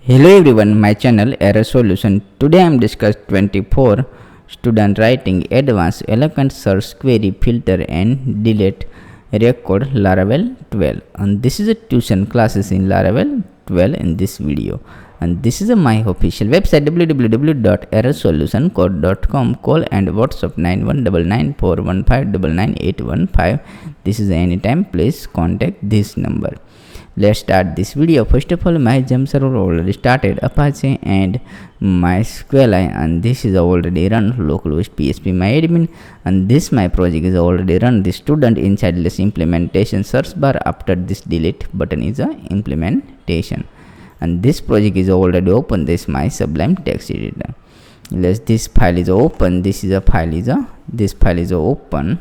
Hello everyone, my channel Error Solution. Today I am discuss 24 student writing advanced eloquent search query filter and delete record Laravel 12, and this is a tuition classes in Laravel 12 in this video, and this is my official website www.errorsolutioncode.com. Call and WhatsApp 919941599815. This is anytime, please contact this number. Let's start this video. First of all, my Gem server already started Apache and MySQLi, and this is already run localhost PHP my admin, and this my project is already run. The student inside this implementation search bar after this delete button is a implementation, and this project is already open. This my Sublime text editor. This file is open. This file is open.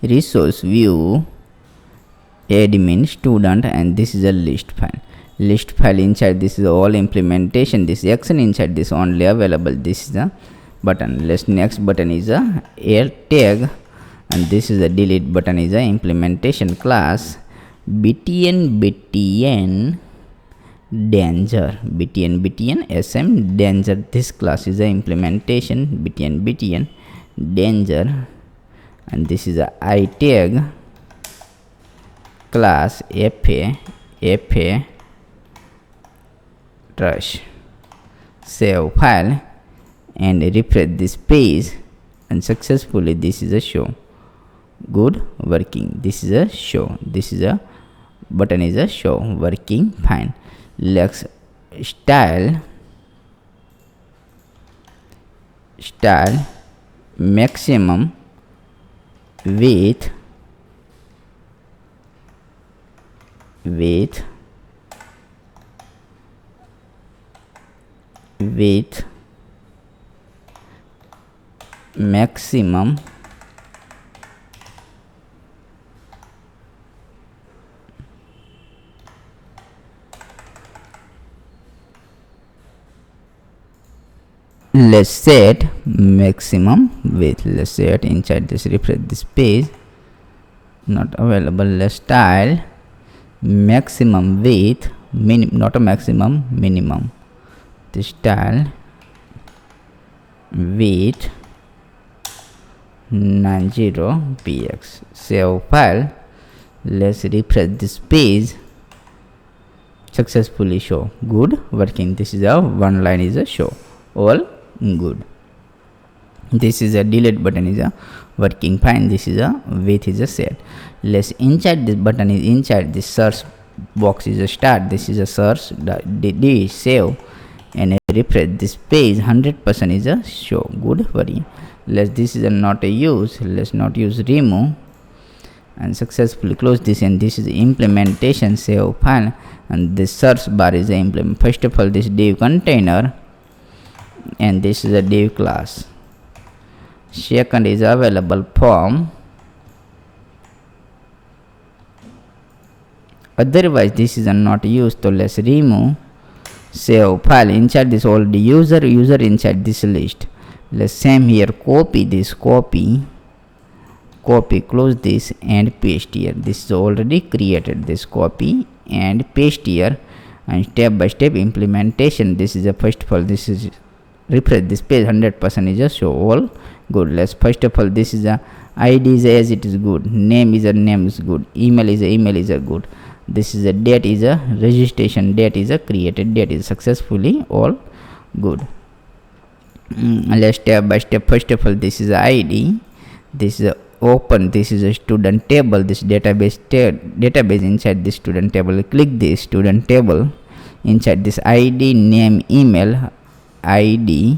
Resource view admin student, and this is a list file. Inside this is all implementation. This action inside this only available. This is the button. Next button is a air tag, and this is a delete button is a implementation class btn danger sm danger. This class is a implementation btn danger, and this is a I tag class fa trash. Save file and refresh this page, and successfully this is a show. Good working. This is a show. This is a button is a show working fine. Let's style maximum width maximum let's set maximum width. Let's set inside this, refresh this page, not available. Let's style maximum width not a maximum, minimum. This style width 90px. Save file. Let's refresh this page. Successfully show. Good working. This is a one line is a show. All good. This is a delete button is a working fine. This is a width is a set. Let's inside this button is inside this search box is a start. This is a search save and refresh this page. 100% is a show. Good working. This is a not a use. Let's not use remove, and successfully close this, and this is implementation. Save file, and this search bar is a implement. First of all, this div container, and this is a div class. Second is available form. Otherwise this is not used, so let's remove. Save file. Inside this all the user inside this list. Let's same here, copy this, copy, close this and paste here. This is already created. This copy and paste here, and step by step implementation. This is a first of all, this is refresh this page. 100% is a show. All good. Let's first of all, this is a ID is as it is good, name is a name is good, email is a good. This is a date is a registration date is a created date is successfully all good. Let's step by step. First of all, this is a ID. This is a open. This is a student table. This database inside this student table. Click this student table. Inside this ID, name, email, ID,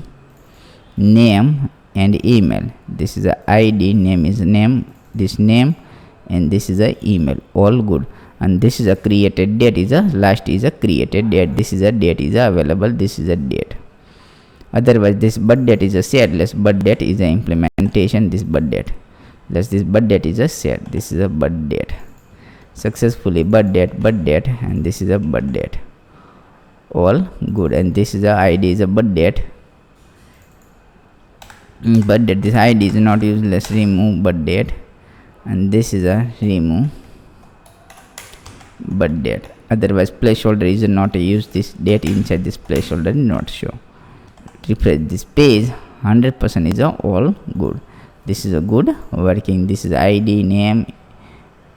name and email. This is a ID, name is name, this name, and this is a email. All good. And this is a created date is a last is a created date. This is a date is a available. This is a date. Otherwise this birth date is a set. Less birth date is a implementation. This birth date. This birth date is a set. This is a birth date. Successfully birth date, and this is a birth date. All good. And this is a ID is a birth date. This ID is not used. Let's remove birth date, and this is a remove birth date. otherwise placeholder is not used. This date inside this placeholder not show. Refresh this page. 100% is all good. This is a good working. This is ID, name,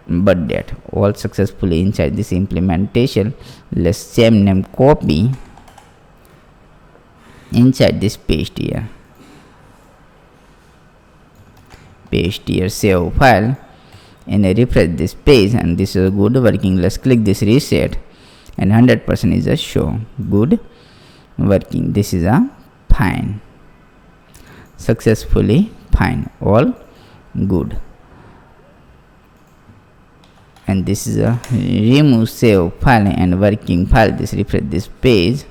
birth date, all successfully inside this implementation. Let's same name copy inside this paste here. Paste here, save file, and I refresh this page, and this is a good working. Let's click this reset, and 100% is a show. Good working. This is a fine, successfully fine, all good. And this is a remove save file and working file. This refresh this page,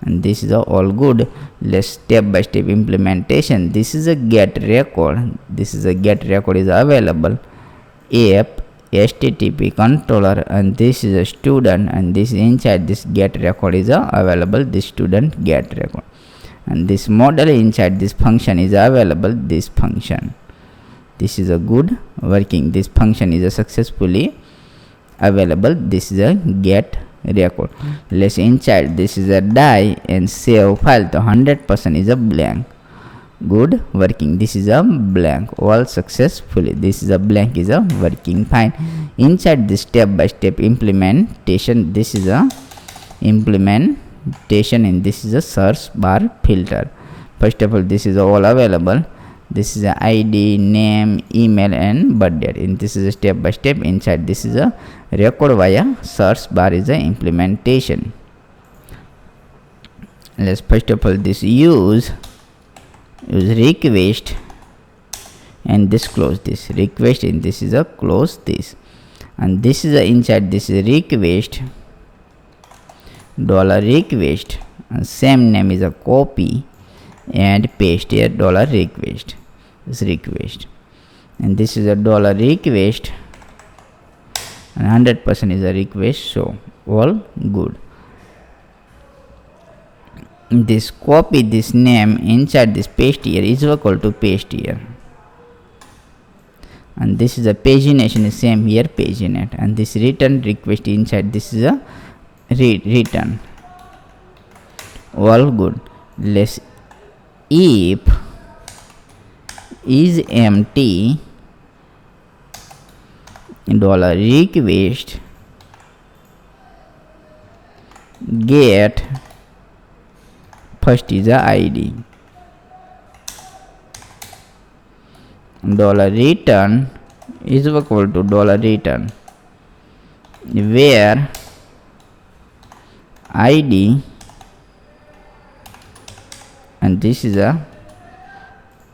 and this is all good. Let's step by step implementation. This is a get record. This is a get record is available app http controller, and this is a student, and this inside this get record is available this student get record, and this model inside this function is available this function. This is a good working. This function is a successfully available. This is a get record. Let's inside this is a die and save file. The 100% is a blank. Good working. This is a blank, all successfully. This is a blank is a working fine. Inside this step by step implementation, this is a implementation, and this is a search bar filter. First of all, this is all available. This is a ID, name, email, and birth date. And this is a step by step. Inside this is a record via search bar is a implementation. Let's first of all this use request, and this close this request, and this is a close this, and this is a inside this is request $request, and same name is a copy and paste here $request. This request, and this is a $request, and 100% is a request, so all good. This copy this name inside this paste here is equal to paste here, and this is a pagination is same here paginate, and this return request inside this is a return, all good. Let's if is empty $request get first is a ID, $return is equal to $return where ID, and this is a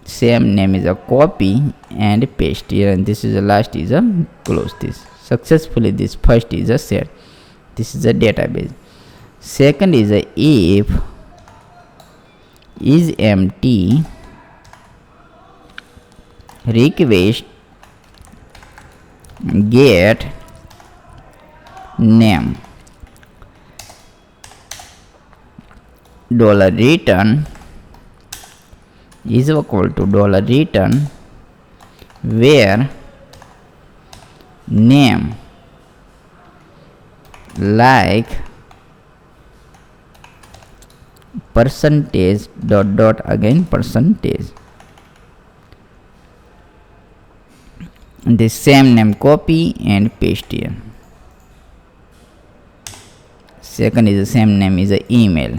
same name is a copy and paste here, and this is a last is a close this. Successfully this first is a set. This is a database. Second is a if is empty request get name $return is equal to $return where name like percentage again percentage, and the same name copy and paste here. Second is the same name is a email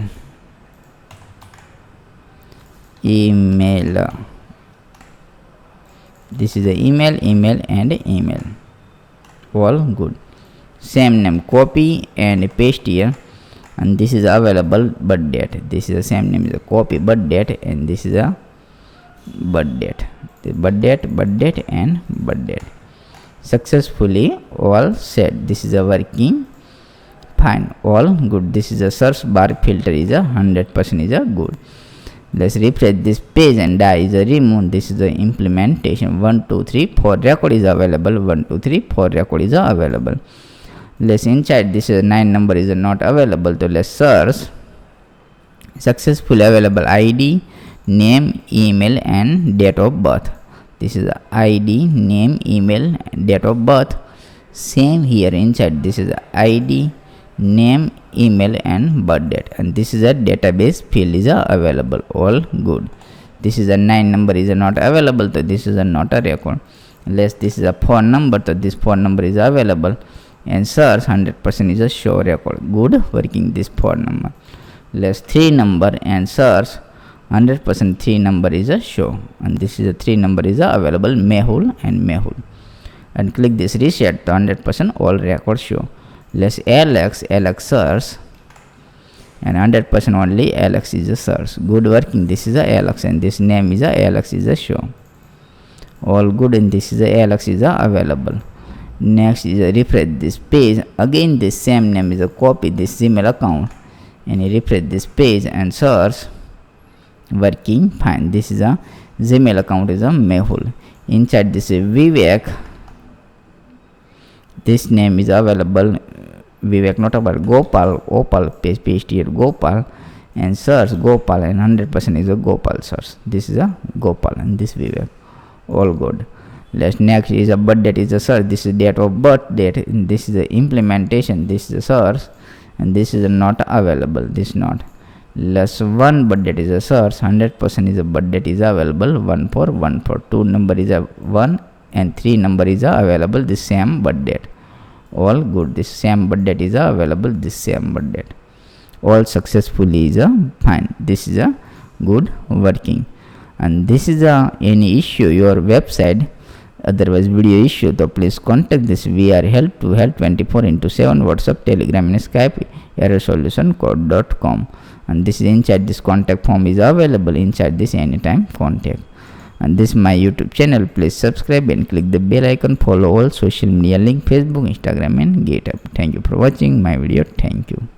this is the email and email, all good. Same name copy and paste here, and this is available birth date. This is the same name is a copy birth date, and this is a birth date. The birth date and birth date successfully all set. This is a working fine, all good. This is a search bar filter is a 100% is a good. Let's refresh this page, and die is a remove. This is the implementation. 1 2 3 4 record is available. 1 2 3 4 record is available. Let's inside this is 9 number is not available, so let's search successfully available ID, name, email, and date of birth. This is ID, name, email, date of birth, Same here inside, this is ID, name, email and birth date, and this is a database field is available. All good. This is a 9 number is not available, so this is a not a record. Less this is a phone number, so this phone number is available, and search 100% is a show record. Good working this phone number. Less 3 number and search 100% 3 number is a show, and this is a 3 number is available, Mehul and Mehul, and click this reset to 100% all records show. Less Alex search, and 100% only Alex is a search. Good working. This is a Alex, and this name is a Alex is a show. All good, and this is a Alex is a available. Next is a refresh this page. Again this same name is a copy this Gmail account, and refresh this page and search. Working fine. This is a Gmail account is a Mehul. Inside this is Vivek. This name is available, Vivek not about Gopal. Opal paste here Gopal, and search Gopal, and 100% is a Gopal search. This is a Gopal, and this Vivek. All good. Let's next is a birth date is a search. This is date of birth date, and this is the implementation. This is a search, and this is a not available. This not. Less 1 birth date is a search. 100% is a birth date is available. 1 for 2 number is a 1, and 3 number is available. This same birth date. All good. This same birth date is available. This same birth date. All successfully is fine. This is a good working. And this is any issue your website, otherwise video issue, so please contact this. We are help to help 24/7, WhatsApp, Telegram and Skype, errorsolutioncode.com. And this is inside this contact form is available inside this anytime contact. And this is my YouTube channel. Please subscribe and click the bell icon. Follow all social media link, Facebook, Instagram and GitHub. Thank you for watching my video. Thank you.